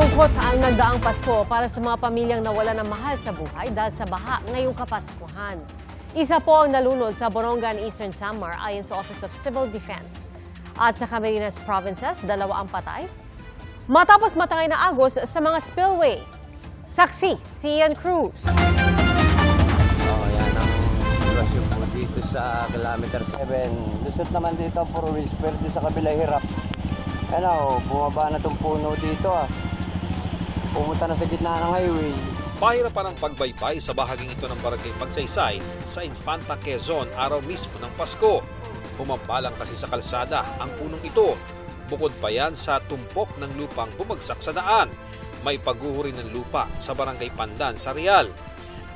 Malungkot ang nagdaang Pasko para sa mga pamilyang nawala ng mahal sa buhay dahil sa baha ngayong Kapaskuhan. Isa po ang nalunod sa Borongan, Eastern Samar ayon sa Office of Civil Defense. At sa Camarines Provinces, 2 ang patay matapos matangay na agos sa mga spillway. Saksi, si Ian Cruz. Yan ang sitwasyon po dito sa kilometer 7. Lusot naman dito ang Purwis, pero sa kabila hirap. Bumaba na itong puno dito Pumunta na sa gitna ng highway. Pahirapan ang pagbaybay sa bahaging ito ng Barangay Pagsaysay sa Infanta, Quezon araw mismo ng Pasko. Humambalang kasi sa kalsada ang punong ito. Bukod pa yan sa tumpok ng lupang bumagsak sa daan. May pagguho rin ng lupa sa Barangay Pandan sa Real.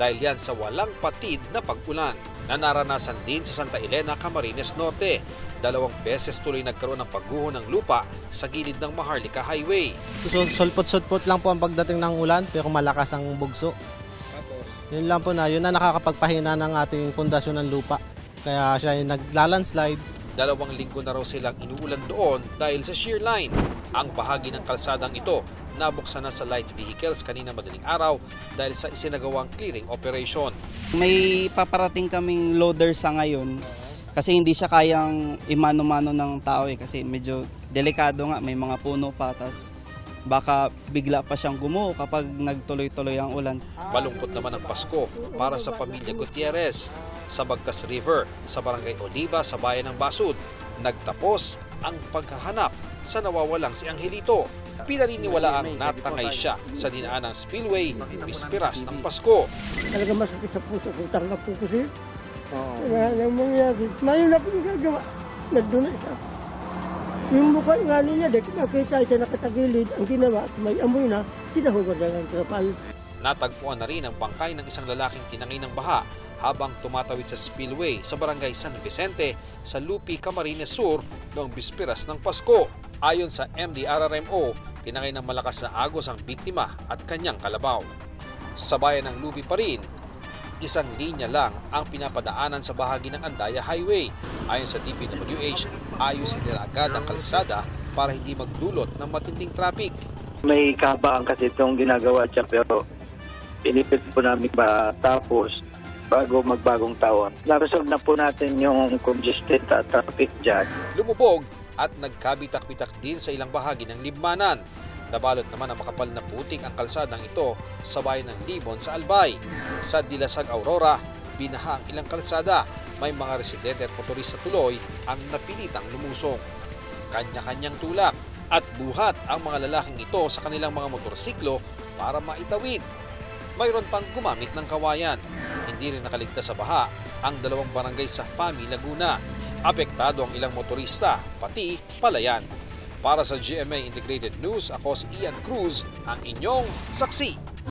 Dahil yan sa walang patid na pag-ulan na naranasan din sa Santa Elena, Camarines Norte. 2 beses tuloy nagkaroon ng pagguho ng lupa sa gilid ng Maharlika Highway. Sulpot-sulpot lang po ang pagdating ng ulan pero malakas ang bugso. Yun lang po yun na nakakapagpahina ng ating pundasyon ng lupa. Kaya siya yung naglalandslide. 2 linggo na raw silang inuulan doon dahil sa shear line. Ang bahagi ng kalsadang ito nabuksan na sa light vehicles kanina madaling araw dahil sa isinagawang clearing operation. May paparating kaming loader sa ngayon kasi hindi siya kayang imano-mano ng tao kasi medyo delikado nga, may mga puno pa, tas baka bigla pa siyang gumuho kapag nagtuloy-tuloy ang ulan. Malungkot naman ang Pasko para sa pamilya Gutierrez. Sa Bagtas River, sa Barangay Oliva, sa bayan ng Basud, nagtapos ang paghahanap sa nawawalang si Angelito. Pinaniniwalaang natangay siya sa dinaan ng spillway bisperas ng Pasko. Talaga masakit sa puso kung tarangap po kasi. Wala nang mangyari. Ngayon na po yung gagawa. Nandun na siya. Yung mukha nga niya, nakita siya nakatagilid. Ang ginawa, may amoy na, sinahugan na ng trapal. Natagpuan na rin ang bangkay ng isang lalaking tinangay ng baha habang tumatawid sa spillway sa Barangay San Vicente sa Lupi, Camarines Sur noong bisperas ng Pasko. Ayon sa MDRRMO, tinangay ng malakas na agos ang biktima at kanyang kalabaw. Sa bayan ng Lupi pa rin, isang linya lang ang pinapadaanan sa bahagi ng Andaya Highway. Ayon sa DPWH, ayusin nila agad ang kalsada para hindi magdulot ng matinding traffic. May kabaan kasi itong ginagawa siya pero pinipit po namin matapos bago magbagong taon. Naresolve na po natin yung congested traffic dyan. Lumubog at nagkabitak-bitak din sa ilang bahagi ng Libmanan. Nabalot naman ang makapal na putik ang kalsadang ito sa bayan ng Libon sa Albay. Sa Dilasag, Aurora, binaha ang ilang kalsada. May mga residente at motorista tuloy ang napilitang lumusong. Kanya-kanyang tulak at buhat ang mga lalaking ito sa kanilang mga motorsiklo para maitawid. Mayroon pang gumamit ng kawayan. Hindi rin nakaligtas sa baha ang 2 barangay sa Fami, Laguna. Apektado ang ilang motorista, pati palayan. Para sa GMA Integrated News, ako si Ian Cruz, ang inyong saksi.